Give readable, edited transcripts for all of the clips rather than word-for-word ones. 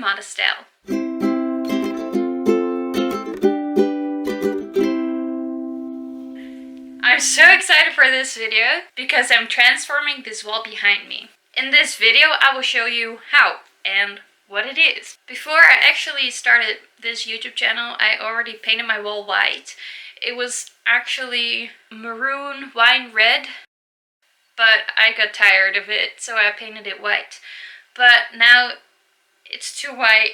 Modestel. I'm so excited for this video because I'm transforming this wall behind me. In this video I will show you how and what it is. Before I actually started this YouTube channel, I already painted my wall white. It was actually maroon wine red, but I got tired of it, so I painted it white. But now it's too white,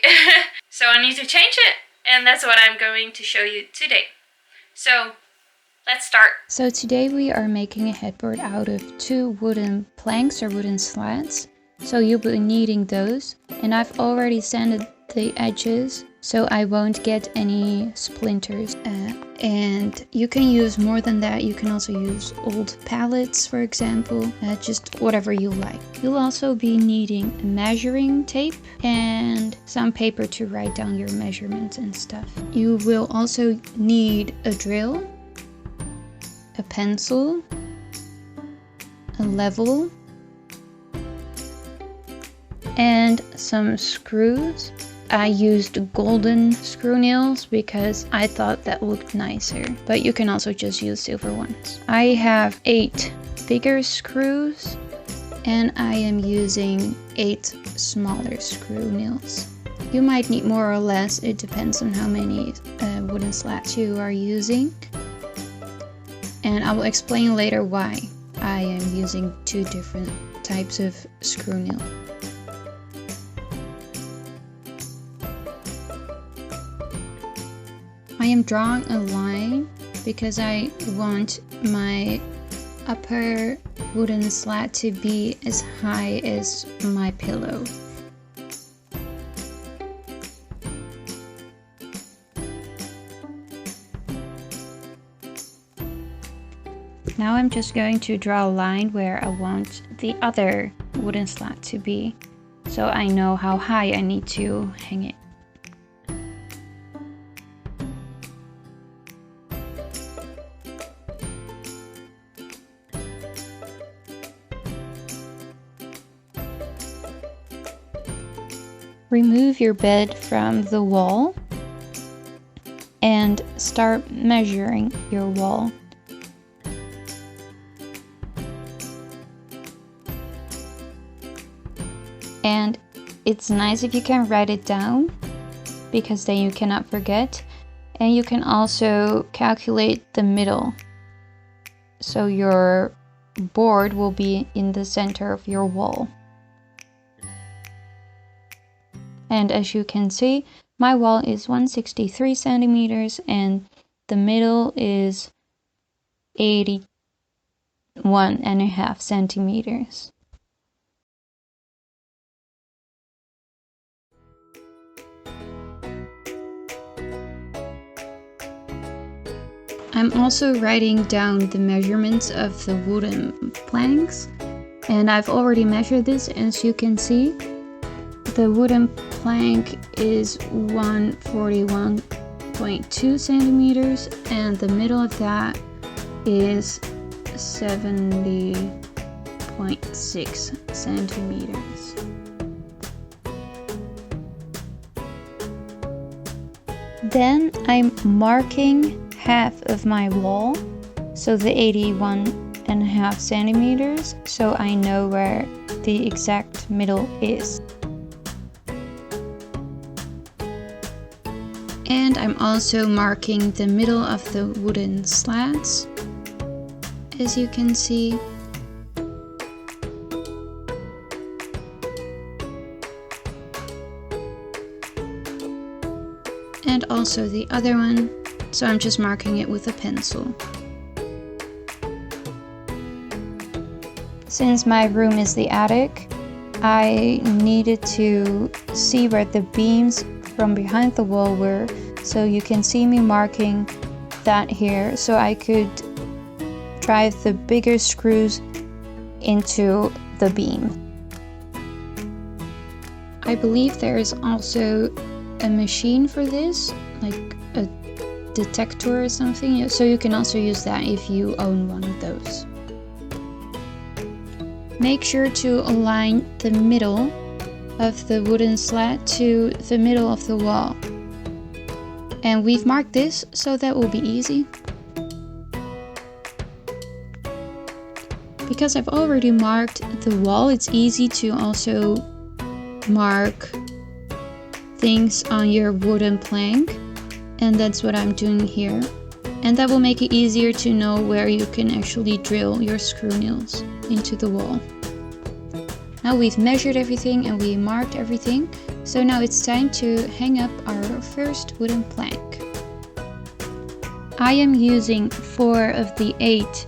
so I need to change it, and that's what I'm going to show you today. So let's start. So today we are making a headboard out of 2 wooden planks or wooden slats. So you'll be needing those, and I've already sanded the edges so I won't get any splinters. And you can use more than that. You can also use old pallets, for example, just whatever you like. You'll also be needing a measuring tape and some paper to write down your measurements and stuff. You will also need a drill, a pencil, a level, and some screws. I used golden screw nails because I thought that looked nicer, but you can also just use silver ones. I have 8 bigger screws and I am using 8 smaller screw nails. You might need more or less, it depends on how many wooden slats you are using. And I will explain later why I am using 2 different types of screw nail. I am drawing a line because I want my upper wooden slat to be as high as my pillow. Now I'm just going to draw a line where I want the other wooden slat to be, so I know how high I need to hang it. Remove your bed from the wall and start measuring your wall. And it's nice if you can write it down, because then you cannot forget. And you can also calculate the middle, so your board will be in the center of your wall. And as you can see, my wall is 163 centimeters and the middle is 81.5 centimeters. I'm also writing down the measurements of the wooden planks, and I've already measured this. As you can see, the wooden plank is 141.2 centimeters and the middle of that is 70.6 centimeters. Then I'm marking half of my wall, so the 81.5 centimeters, so I know where the exact middle is. And I'm also marking the middle of the wooden slats, as you can see. And also the other one, so I'm just marking it with a pencil. Since my room is the attic, I needed to see where the beams from behind the wall were, so you can see me marking that here, so I could drive the bigger screws into the beam. I believe there is also a machine for this, like a detector or something, so you can also use that if you own one of those. Make sure to align the middle of the wooden slat to the middle of the wall. And we've marked this, so that will be easy. Because I've already marked the wall, it's easy to also mark things on your wooden plank. And that's what I'm doing here. And that will make it easier to know where you can actually drill your screw nails into the wall. Now we've measured everything and we marked everything. So now it's time to hang up our first wooden plank. I am using 4 of the 8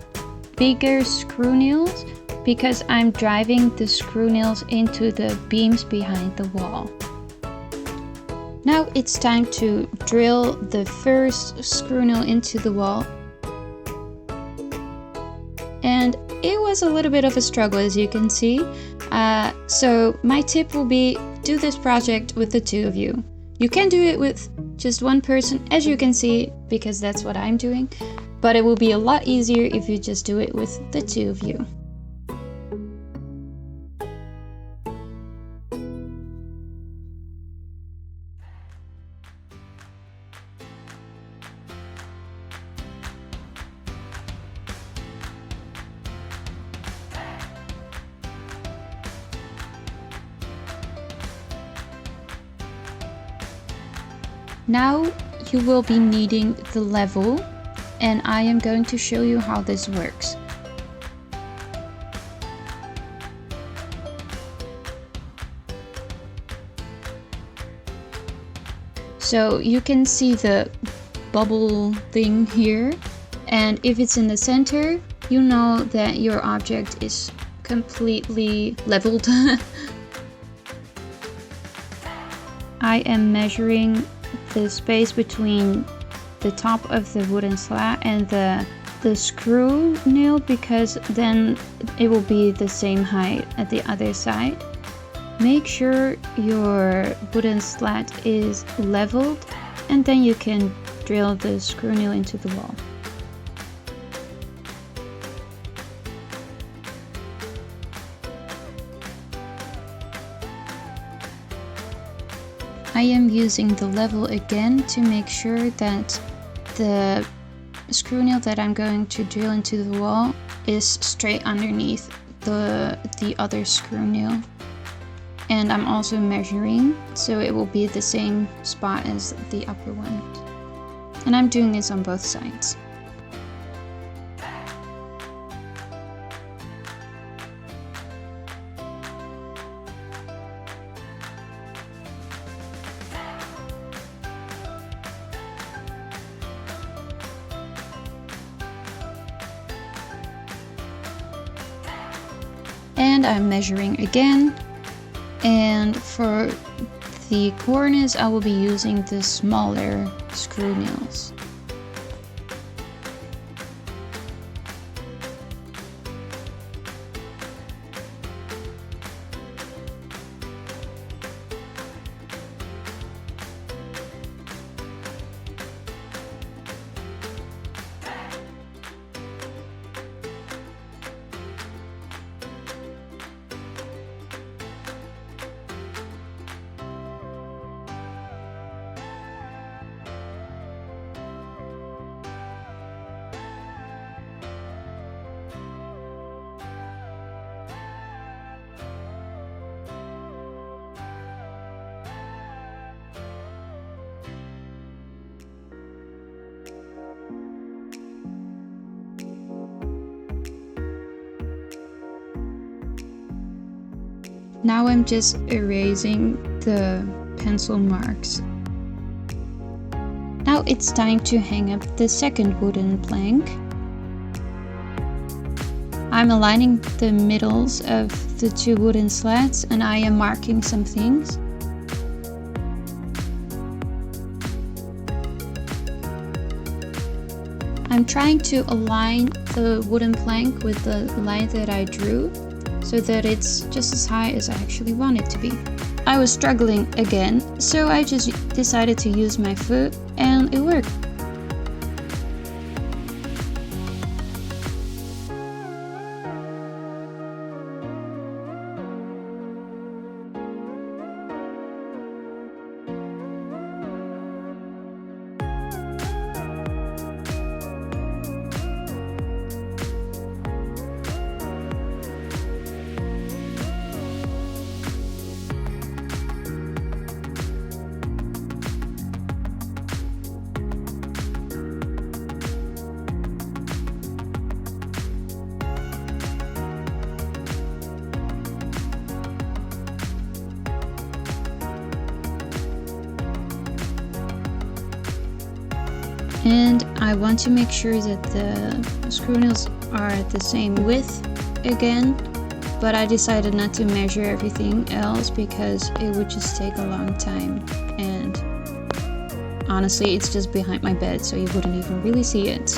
bigger screw nails because I'm driving the screw nails into the beams behind the wall. Now it's time to drill the first screw nail into the wall. And it was a little bit of a struggle, as you can see. So my tip will be, do this project with the 2 of you. You can do it with just one person, as you can see, because that's what I'm doing. But it will be a lot easier if you just do it with the 2 of you. Now you will be needing the level, and I am going to show you how this works. So you can see the bubble thing here, and if it's in the center, you know that your object is completely leveled. I am measuring the space between the top of the wooden slat and the screw nail, because then it will be the same height at the other side. Make sure your wooden slat is leveled, and then you can drill the screw nail into the wall. I am using the level again to make sure that the screw nail that I'm going to drill into the wall is straight underneath the other screw nail. And I'm also measuring, so it will be the same spot as the upper one. And I'm doing this on both sides. And I'm measuring again, and for the corners I will be using the smaller screw nails. Now I'm just erasing the pencil marks. Now it's time to hang up the second wooden plank. I'm aligning the middles of the 2 wooden slats, and I am marking some things. I'm trying to align the wooden plank with the line that I drew, so that it's just as high as I actually want it to be. I was struggling again, so I just decided to use my foot, and it worked. And I want to make sure that the screw nails are the same width again, but I decided not to measure everything else because it would just take a long time, and honestly it's just behind my bed so you wouldn't even really see it.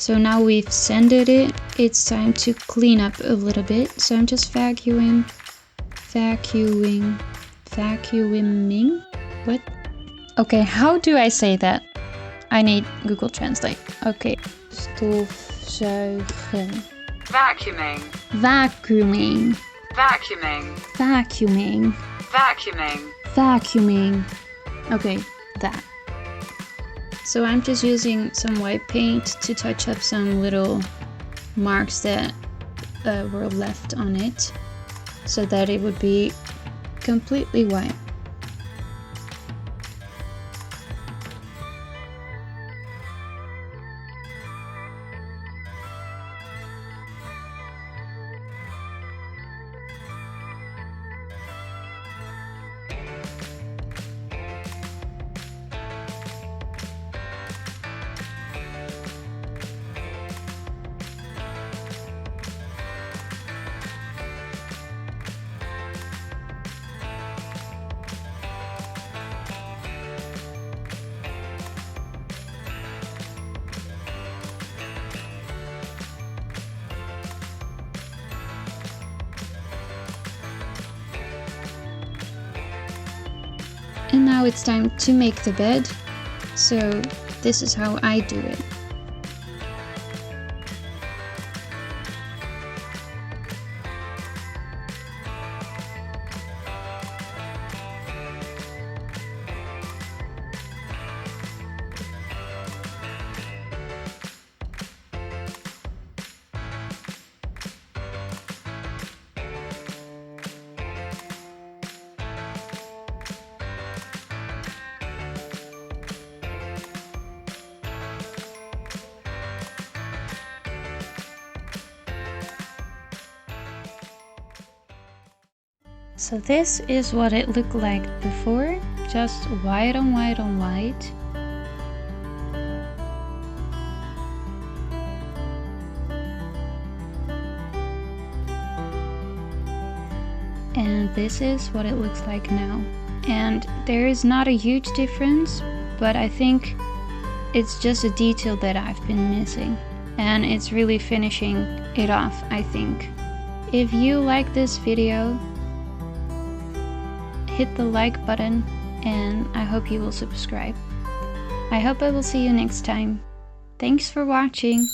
So now we've sanded it, it's time to clean up a little bit. So I'm just vacuuming. What? Okay, how do I say that? I need Google Translate. Okay. Stofzuigen. Vacuuming. Vacuuming. Vacuuming. Vacuuming. Vacuuming. Vacuuming. Okay, that. So I'm just using some white paint to touch up some little marks that were left on it, so that it would be completely white. And now it's time to make the bed. So this is how I do it. So this is what it looked like before, just white on white on white. And this is what it looks like now. And there is not a huge difference, but I think it's just a detail that I've been missing. And it's really finishing it off, I think. If you like this video, hit the like button, and I hope you will subscribe. I hope I will see you next time. Thanks for watching.